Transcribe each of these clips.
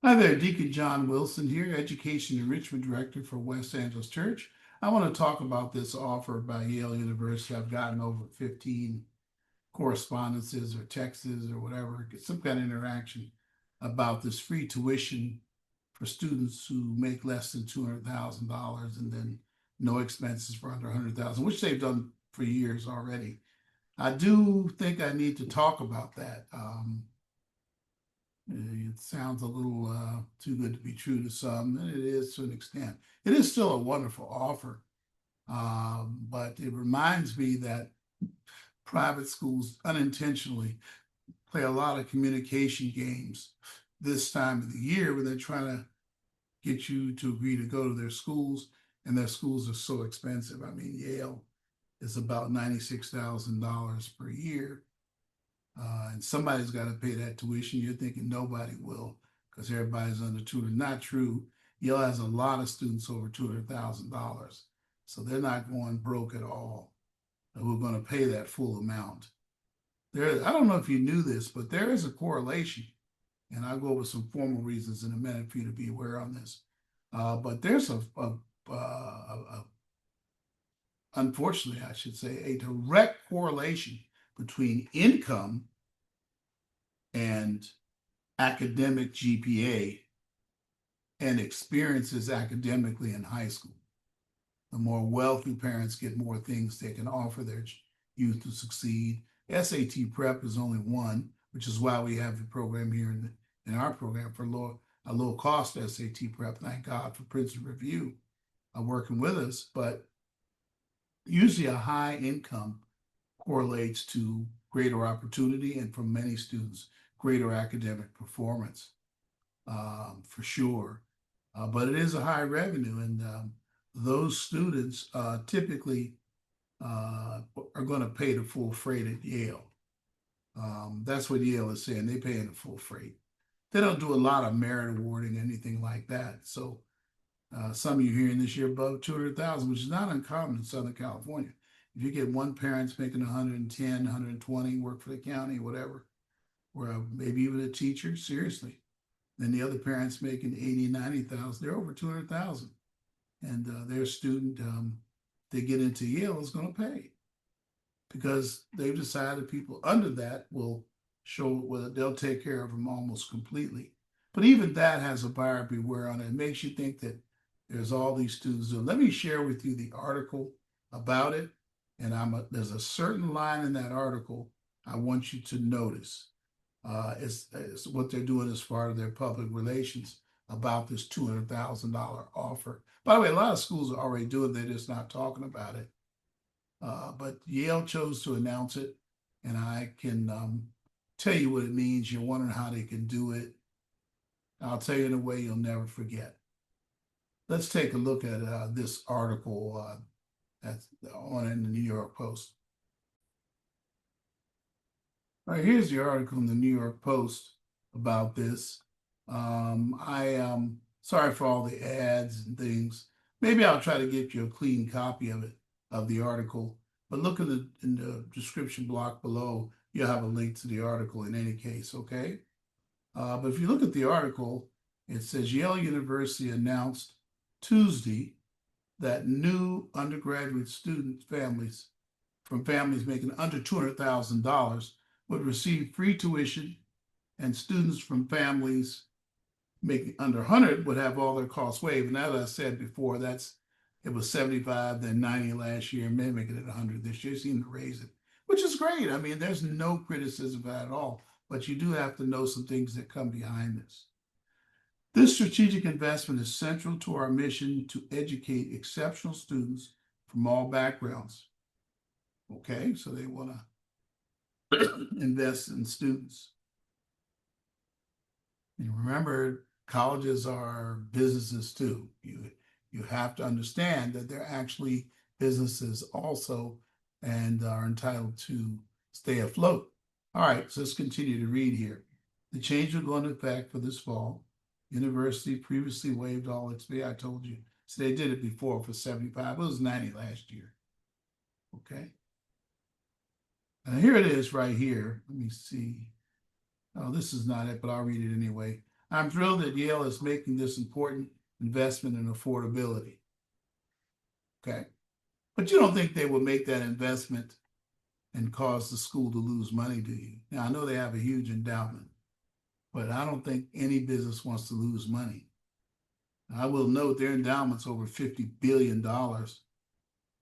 Hi there, Deacon John Wilson here, Education Enrichment Director for West Angeles Church. I want to talk about this offer by Yale University. I've gotten over 15 correspondences or texts or whatever, some kind of interaction about this free tuition for students who make less than $200,000 and then no expenses for under $100,000, which they've done for years already. I do think I need to talk about that. It sounds a little too good to be true to some, and it is to an extent. It is still a wonderful offer, but it reminds me that private schools unintentionally play a lot of communication games this time of the year when they're trying to get you to agree to go to their schools, and their schools are so expensive. I mean, Yale is about $96,000 per year. And somebody's got to pay that tuition. You're thinking nobody will because everybody's under 200. Not true. Yale has a lot of students over $200,000. So they're not going broke at all. Who are going to pay that full amount. I don't know if you knew this, but there is a correlation. And I'll go over some formal reasons in a minute for you to be aware on this. But there's unfortunately, I should say, a direct correlation between income and academic GPA and experiences academically in high school. The more wealthy parents get more things they can offer their youth to succeed. SAT prep is only one, which is why we have the program here in our program for a low cost SAT prep. Thank God for Princeton Review working with us. But usually a high income correlates to greater opportunity and for many students, greater academic performance for sure. But it is a high revenue, and those students typically are going to pay the full freight at Yale. That's what Yale is saying. They pay in the full freight. They don't do a lot of merit awarding, anything like that. So some of you hearing this year above 200,000, which is not uncommon in Southern California. If you get one parent's making 110, 120, work for the county, whatever, or maybe even a teacher, seriously, then the other parent's making 80, 90,000, they're over 200,000. And their student, they get into Yale, is going to pay because they've decided people under that will they'll take care of them almost completely. But even that has a buyer beware on it. It makes you think that there's all these students. Let me share with you the article about it. And there's a certain line in that article I want you to notice. It's what they're doing as far as their public relations about this $200,000 offer. By the way, a lot of schools are already doing it. They're just not talking about it. But Yale chose to announce it, and I can tell you what it means. You're wondering how they can do it. I'll tell you in a way you'll never forget. Let's take a look at this article that's on in the New York Post. All right, here's the article in the New York Post about this. I am sorry for all the ads and things. Maybe I'll try to get you a clean copy of it, of the article. But look in the description block below. You'll have a link to the article in any case, okay? But if you look at the article, it says Yale University announced Tuesday that new undergraduate student families from families making under $200,000 would receive free tuition, and students from families making under 100 would have all their costs waived. And as I said before, it was 75, then 90 last year, maybe making it 100 this year. Seem to raise it, which is great. I mean, there's no criticism of that at all, but you do have to know some things that come behind this. This strategic investment is central to our mission to educate exceptional students from all backgrounds. Okay, so they want to invest in students. And remember, colleges are businesses too. You have to understand that they're actually businesses also and are entitled to stay afloat. All right, so let's continue to read here. The change will go into effect for this fall. University previously waived all its fee. I told you. So they did it before for 75. It was 90 last year. Okay. And here it is right here. Let me see. Oh, this is not it, but I'll read it anyway. I'm thrilled that Yale is making this important investment in affordability. Okay. But you don't think they will make that investment and cause the school to lose money, do you? Now, I know they have a huge endowment, but I don't think any business wants to lose money. I will note their endowment's over $50 billion,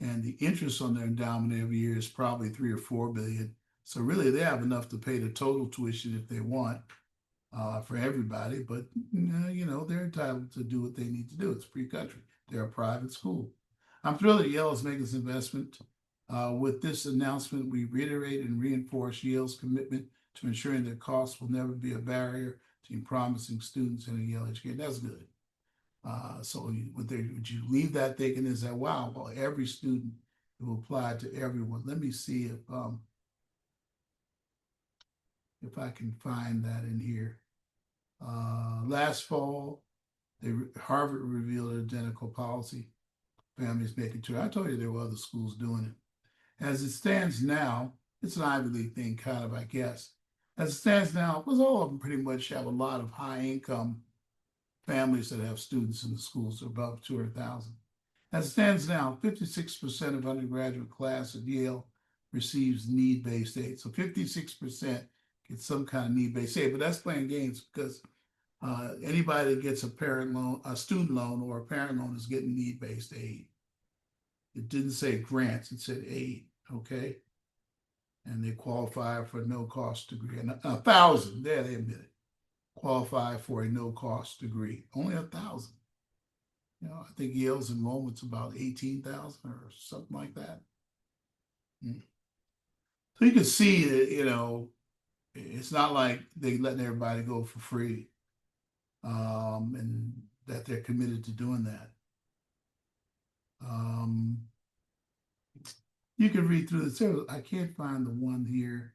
and the interest on their endowment every year is probably 3 or 4 billion. So really, they have enough to pay the total tuition if they want for everybody. But they're entitled to do what they need to do. It's a free country. They're a private school. I'm thrilled that Yale is making this investment. With this announcement, we reiterate and reinforce Yale's commitment to ensuring that costs will never be a barrier to promising students in a Yale education. That's good. So would you leave that thinking is that, wow, well, every student will apply to everyone. Let me see if I can find that in here. Last fall, Harvard revealed an identical policy. Families making sure. I told you there were other schools doing it. As it stands now, it's an Ivy League thing, kind of, I guess. As it stands now, because all of them pretty much have a lot of high income families that have students in the schools, above 200,000. As it stands now, 56% of undergraduate class at Yale receives need-based aid. So 56% get some kind of need-based aid, but that's playing games because anybody that gets a parent loan, a student loan, or a parent loan is getting need-based aid. It didn't say grants, it said aid, okay? And they qualify for a no-cost degree. And 1,000, there they admit it, qualify for a no-cost degree. Only 1,000. I think Yale's enrollment's about 18,000 or something like that. So you can see that, it's not like they're letting everybody go for free, and that they're committed to doing that. You can read through this. I can't find the one here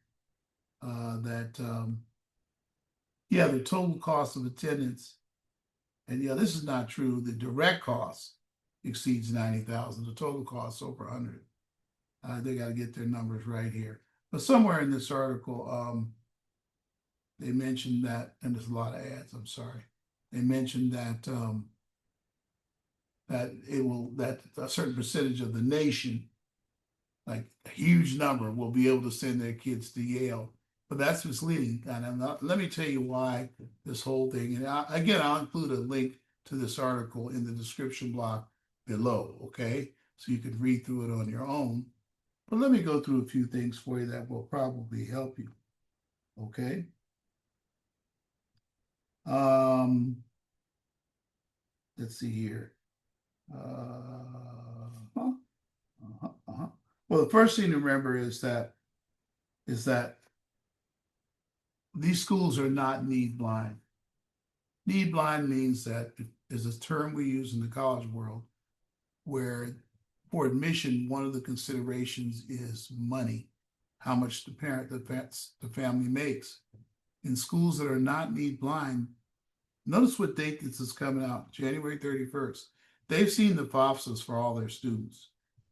the total cost of attendance. And this is not true. The direct cost exceeds 90,000. The total cost over 100. They got to get their numbers right here. But somewhere in this article, they mentioned that, and there's a lot of ads. I'm sorry. They mentioned that that a certain percentage of the nation, like a huge number, will be able to send their kids to Yale. But that's misleading. And let me tell you why this whole thing. And I'll include a link to this article in the description block below, okay? So you can read through it on your own. But let me go through a few things for you that will probably help you, okay? Let's see here. Well, the first thing to remember is that these schools are not need blind. Need blind means that is a term we use in the college world where for admission, one of the considerations is money, how much the family makes. In schools that are not need blind, notice what date this is coming out, January 31st. They've seen the FAFSAs for all their students,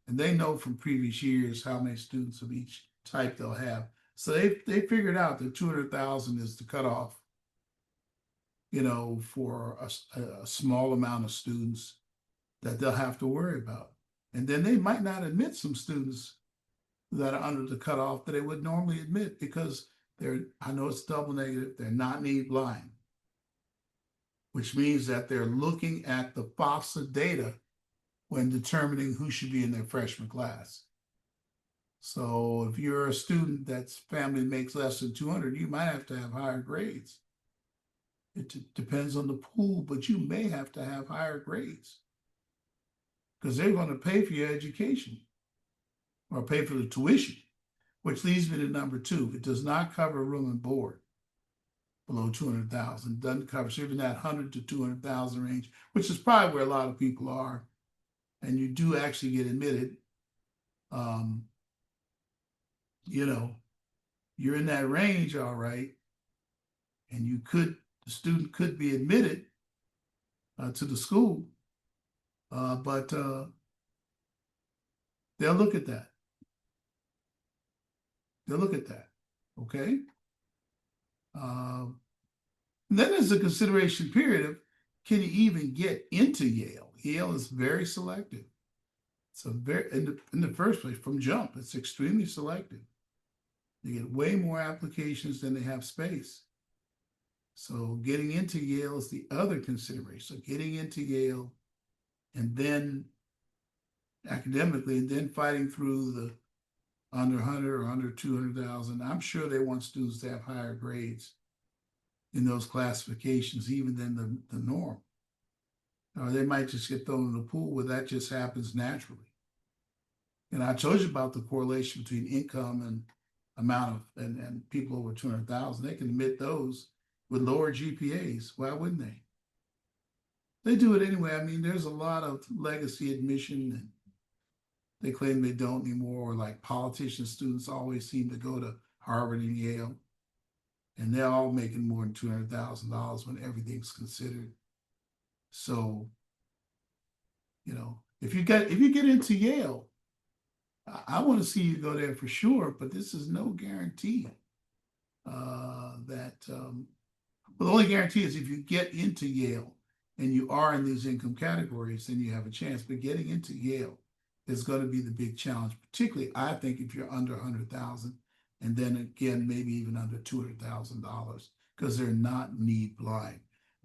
and they know from previous years how many students of each type they'll have. So they figured out that 200,000 is the cutoff, for a small amount of students that they'll have to worry about. And then they might not admit some students that are under the cutoff that they would normally admit because I know it's double negative, they're not need blind, which means that they're looking at the FAFSA data when determining who should be in their freshman class. So if you're a student that's family makes less than 200, you might have to have higher grades. It depends on the pool, but you may have to have higher grades because they're going to pay for your education or pay for the tuition, which leads me to number 2. It does not cover room and board below 200,000. It doesn't cover, so even that 100 to 200,000 range, which is probably where a lot of people are, and you do actually get admitted. You're in that range, all right, and the student could be admitted to the school, but they'll look at that. They'll look at that, okay? And then there's a consideration period of, can you even get into Yale? Yale is very selective. So in the first place, from jump, it's extremely selective. They get way more applications than they have space. So getting into Yale is the other consideration. So getting into Yale and then academically, and then fighting through the under 100 or under 200,000. I'm sure they want students to have higher grades in those classifications, even than the norm. Or they might just get thrown in the pool where that just happens naturally. And I told you about the correlation between income and amount of, and people over 200,000. They can admit those with lower GPAs. Why wouldn't they? They do it anyway. I mean, there's a lot of legacy admission, and they claim they don't anymore. Or like politician students always seem to go to Harvard and Yale, and they're all making more than $200,000 when everything's considered. So, you know, if you get into Yale, I want to see you go there for sure, but this is no guarantee that. Well, the only guarantee is if you get into Yale and you are in these income categories, then you have a chance. But getting into Yale is going to be the big challenge, particularly I think if you're under 100,000, and then again maybe even under $200,000, because they're not need blind.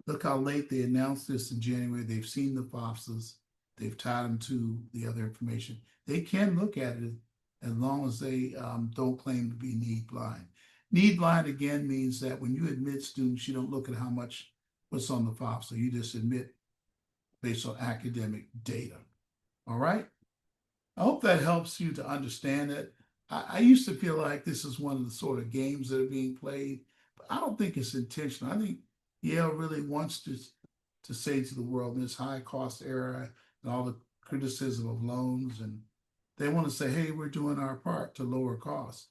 Look how late they announced this in January. They've seen the FOSSas. They've tied them to the other information. They can look at it as long as they don't claim to be need blind. Need blind, again, means that when you admit students, you don't look at what's on the FOSSA. You just admit based on academic data. All right? I hope that helps you to understand it. I used to feel like this is one of the sort of games that are being played, but I don't think it's intentional. I think Yale really wants to say to the world in this high cost era and all the criticism of loans, and they want to say, hey, we're doing our part to lower costs.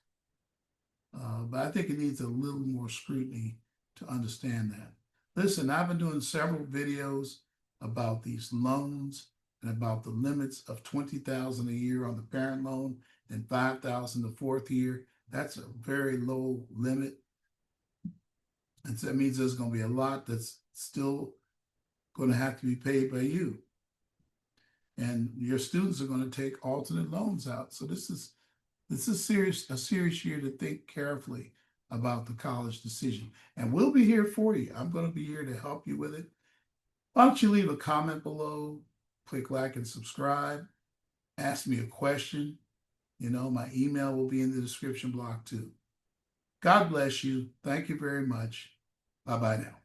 But I think it needs a little more scrutiny to understand that. Listen, I've been doing several videos about these loans and about the limits of $20,000 a year on the parent loan and $5,000 the fourth year. That's a very low limit. And so that means there's going to be a lot that's still going to have to be paid by you. And your students are going to take alternate loans out. So this is a serious year to think carefully about the college decision. And we'll be here for you. I'm going to be here to help you with it. Why don't you leave a comment below, click like and subscribe, ask me a question. You know, my email will be in the description block too. God bless you. Thank you very much. Bye-bye now.